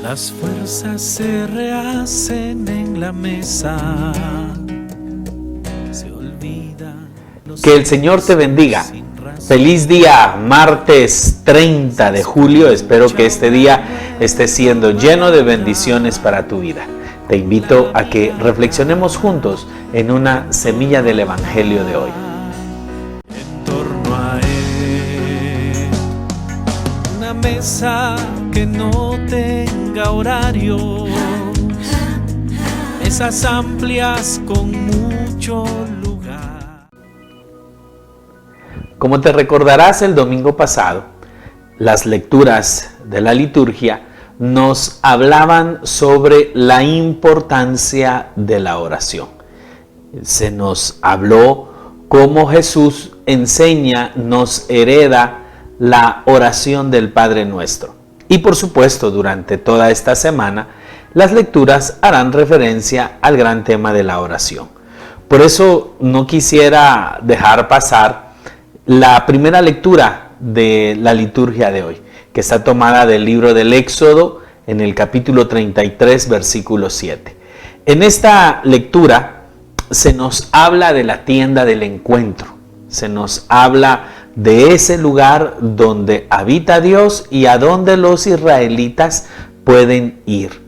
Las fuerzas se rehacen en la mesa. Se olvida. Que el Señor te bendiga. Feliz día, martes 30 de julio. Espero que este día esté siendo lleno de bendiciones para tu vida. Te invito a que reflexionemos juntos en una semilla del Evangelio de hoy. En torno a él, una mesa que no tenga horarios, mesas amplias con mucho lugar. Como te recordarás, el domingo pasado, las lecturas de la liturgia nos hablaban sobre la importancia de la oración. Se nos habló cómo Jesús enseña, nos hereda la oración del Padre Nuestro. Y por supuesto, durante toda esta semana, las lecturas harán referencia al gran tema de la oración. Por eso no quisiera dejar pasar la primera lectura de la liturgia de hoy, que está tomada del libro del Éxodo en el capítulo 33, versículo 7. En esta lectura se nos habla de la tienda del encuentro, se nos habla de ese lugar donde habita Dios y a donde los israelitas pueden ir.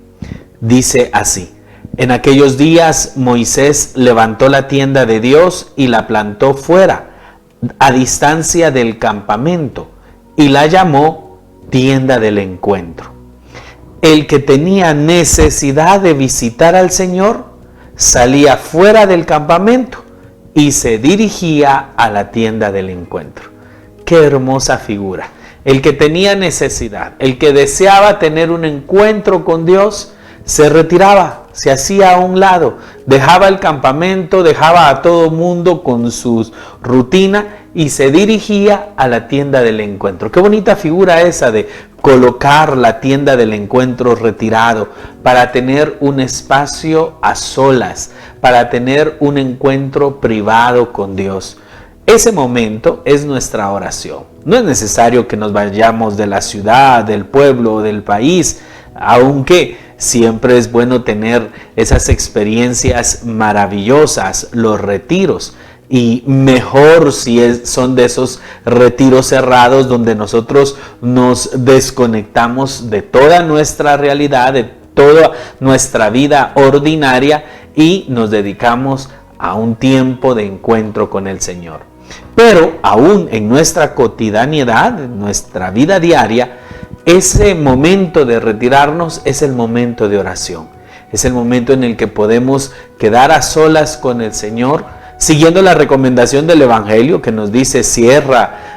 Dice así: en aquellos días Moisés levantó la tienda de Dios y la plantó fuera, a distancia del campamento, y la llamó tienda del encuentro. El que tenía necesidad de visitar al Señor salía fuera del campamento y se dirigía a la tienda del encuentro. Qué hermosa figura. El que tenía necesidad, el que deseaba tener un encuentro con Dios, se retiraba, se hacía a un lado, dejaba el campamento, dejaba a todo mundo con su rutina y se dirigía a la tienda del encuentro. Qué bonita figura esa de colocar la tienda del encuentro retirado para tener un espacio a solas, para tener un encuentro privado con Dios. Ese momento es nuestra oración. No es necesario que nos vayamos de la ciudad, del pueblo o del país, aunque siempre es bueno tener esas experiencias maravillosas, los retiros. Y mejor si son de esos retiros cerrados donde nosotros nos desconectamos de toda nuestra realidad, de toda nuestra vida ordinaria y nos dedicamos a un tiempo de encuentro con el Señor. Pero aún en nuestra cotidianidad, en nuestra vida diaria, ese momento de retirarnos es el momento de oración. Es el momento en el que podemos quedar a solas con el Señor, siguiendo la recomendación del Evangelio que nos dice: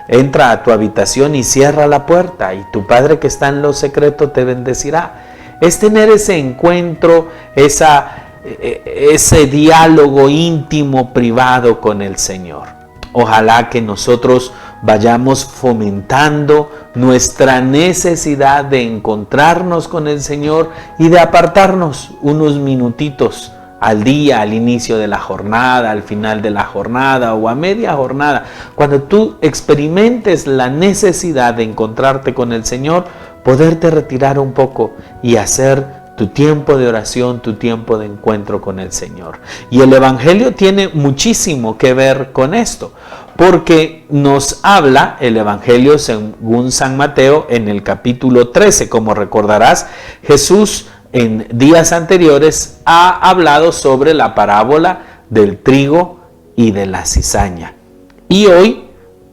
entra a tu habitación y cierra la puerta, y tu Padre que está en lo secreto te bendecirá. Es tener ese encuentro, ese diálogo íntimo, privado con el Señor. Ojalá que nosotros vayamos fomentando nuestra necesidad de encontrarnos con el Señor y de apartarnos unos minutitos al día, al inicio de la jornada, al final de la jornada o a media jornada. Cuando tú experimentes la necesidad de encontrarte con el Señor, poderte retirar un poco y hacer tu tiempo de oración, tu tiempo de encuentro con el Señor. Y el Evangelio tiene muchísimo que ver con esto, porque nos habla el Evangelio según San Mateo en el capítulo 13. Como recordarás, Jesús en días anteriores ha hablado sobre la parábola del trigo y de la cizaña. Y hoy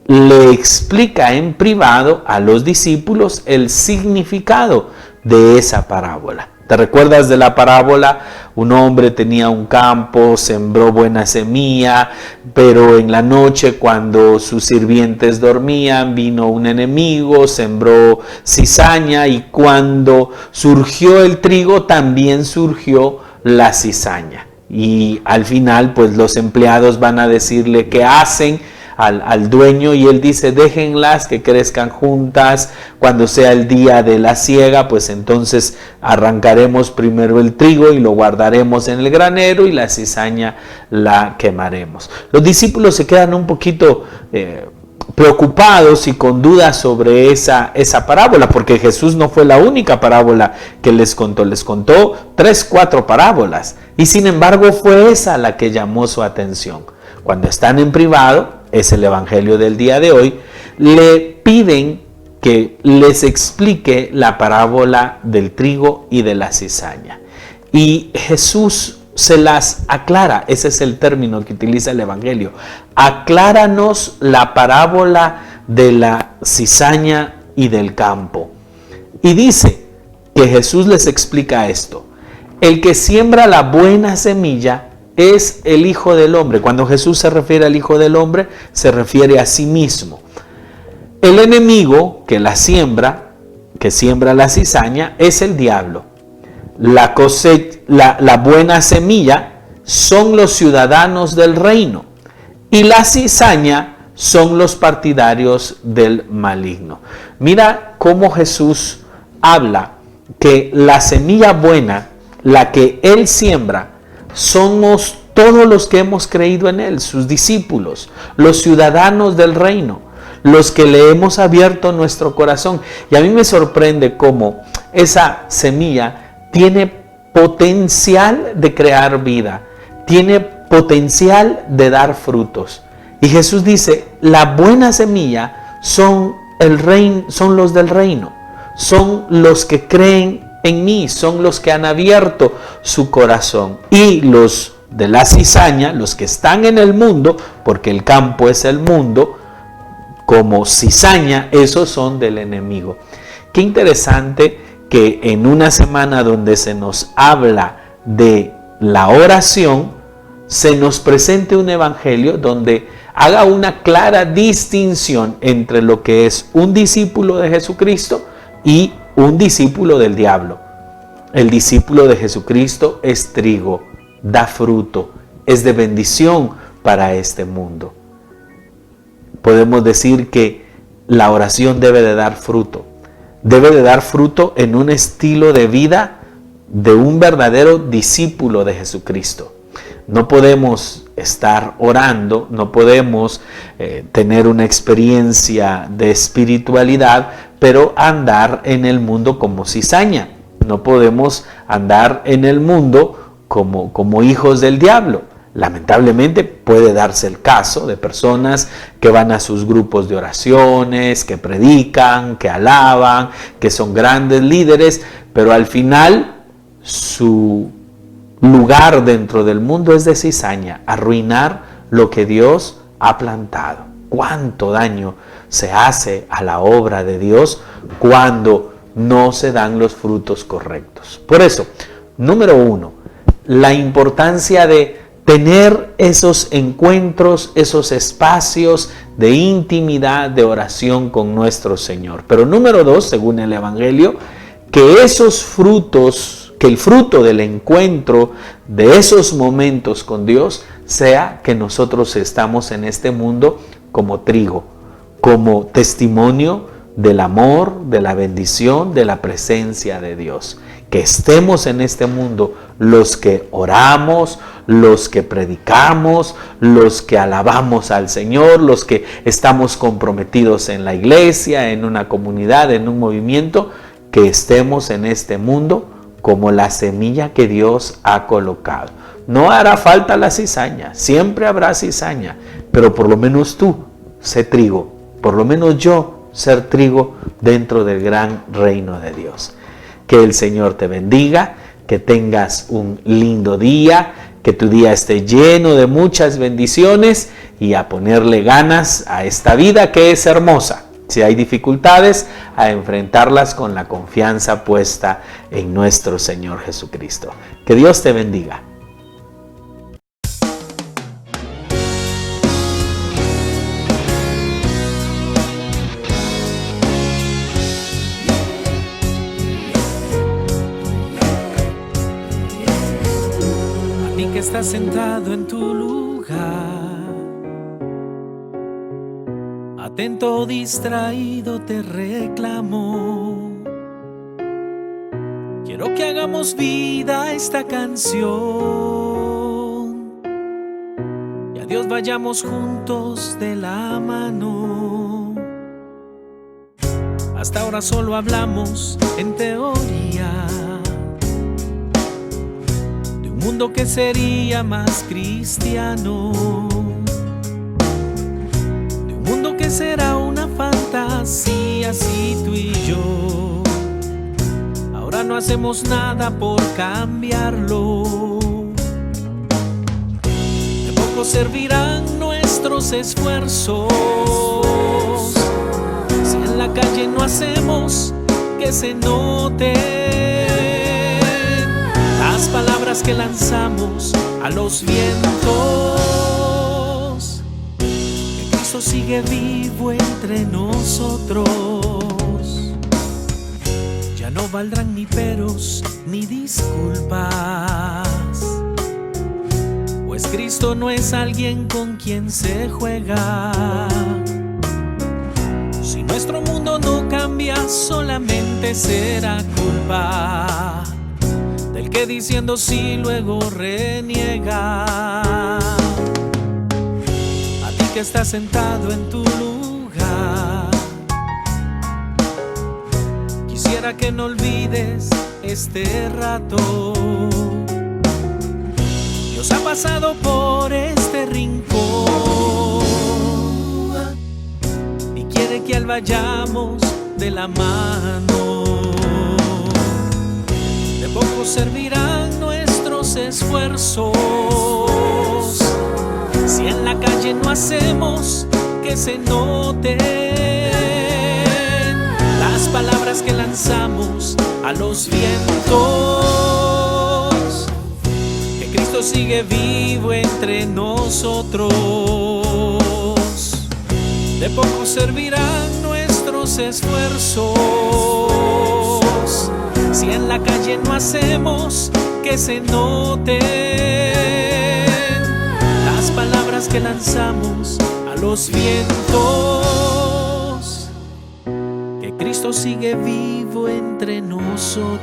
le explica en privado a los discípulos el significado de esa parábola. ¿Te recuerdas de la parábola? Un hombre tenía un campo, sembró buena semilla, pero en la noche, cuando sus sirvientes dormían, vino un enemigo, sembró cizaña, y cuando surgió el trigo, también surgió la cizaña. Y al final, pues los empleados van a decirle qué hacen al dueño, y él dice: déjenlas que crezcan juntas, cuando sea el día de la siega, pues entonces arrancaremos primero el trigo y lo guardaremos en el granero, y la cizaña la quemaremos. Los discípulos se quedan un poquito preocupados y con dudas sobre esa parábola, porque Jesús no fue la única parábola que les contó 3, 4 parábolas, y sin embargo fue esa la que llamó su atención. Cuando están en privado, es el evangelio del día de hoy, le piden que les explique la parábola del trigo y de la cizaña, y Jesús se las aclara. Ese es el término que utiliza el evangelio. Acláranos la parábola de la cizaña y del campo. Y dice que Jesús les explica esto: el que siembra la buena semilla es el Hijo del Hombre. Cuando Jesús se refiere al Hijo del Hombre, se refiere a sí mismo. El enemigo que siembra la cizaña, es el diablo. La buena semilla son los ciudadanos del reino, y la cizaña son los partidarios del maligno. Mira cómo Jesús habla que la semilla buena, la que Él siembra, somos todos los que hemos creído en Él, sus discípulos, los ciudadanos del reino, los que le hemos abierto nuestro corazón. Y a mí me sorprende cómo esa semilla tiene potencial de crear vida, tiene potencial de dar frutos. Y Jesús dice, la buena semilla son los del reino, son los que creen en mí, son los que han abierto su corazón. Y los de la cizaña, los que están en el mundo, porque el campo es el mundo, como cizaña, esos son del enemigo. Qué interesante que en una semana donde se nos habla de la oración, se nos presente un evangelio donde haga una clara distinción entre lo que es un discípulo de Jesucristo y un discípulo del diablo. El discípulo de Jesucristo es trigo, da fruto, es de bendición para este mundo. Podemos decir que la oración debe de dar fruto. Debe de dar fruto en un estilo de vida de un verdadero discípulo de Jesucristo. No podemos estar orando, no podemos tener una experiencia de espiritualidad, pero andar en el mundo como cizaña. No podemos andar en el mundo como hijos del diablo. Lamentablemente puede darse el caso de personas que van a sus grupos de oraciones, que predican, que alaban, que son grandes líderes, pero al final su lugar dentro del mundo es de cizaña, arruinar lo que Dios ha plantado. ¿Cuánto daño se hace a la obra de Dios cuando no se dan los frutos correctos? Por eso, número 1, la importancia de tener esos encuentros, esos espacios de intimidad, de oración con nuestro Señor. Pero número 2, según el Evangelio, que esos frutos, que el fruto del encuentro de esos momentos con Dios sea que nosotros estamos en este mundo como trigo, como testimonio del amor, de la bendición, de la presencia de Dios. Que estemos en este mundo los que oramos, los que predicamos, los que alabamos al Señor, los que estamos comprometidos en la iglesia, en una comunidad, en un movimiento, que estemos en este mundo como la semilla que Dios ha colocado. No hará falta la cizaña, siempre habrá cizaña, pero por lo menos tú sé trigo, por lo menos yo ser trigo dentro del gran reino de Dios. Que el Señor te bendiga, que tengas un lindo día, que tu día esté lleno de muchas bendiciones y a ponerle ganas a esta vida que es hermosa. Si hay dificultades, a enfrentarlas con la confianza puesta en nuestro Señor Jesucristo. Que Dios te bendiga. Que estás sentado en tu lugar, atento o distraído te reclamo. Quiero que hagamos vida a esta canción y a Dios vayamos juntos de la mano. hasta ahora solo hablamos en teoría de un mundo que sería más cristiano, de un mundo que será una fantasía si tú y yo ahora no hacemos nada por cambiarlo. De poco servirán nuestros esfuerzos si en la calle no hacemos que se noten las palabras que lanzamos a los vientos. Que Cristo sigue vivo entre nosotros. Ya no valdrán ni peros ni disculpas, pues Cristo no es alguien con quien se juega. Si nuestro mundo no cambia, solamente será culpa del que diciendo sí luego reniega. A ti que estás sentado en tu lugar, quisiera que no olvides este rato. Dios ha pasado por este rincón y quiere que al vayamos de la mano. De poco servirán nuestros esfuerzos si en la calle no hacemos que se noten las palabras que lanzamos a los vientos. Que Cristo sigue vivo entre nosotros. De poco servirán nuestros esfuerzos si en la calle no hacemos que se noten las palabras que lanzamos a los vientos. Que Cristo sigue vivo entre nosotros.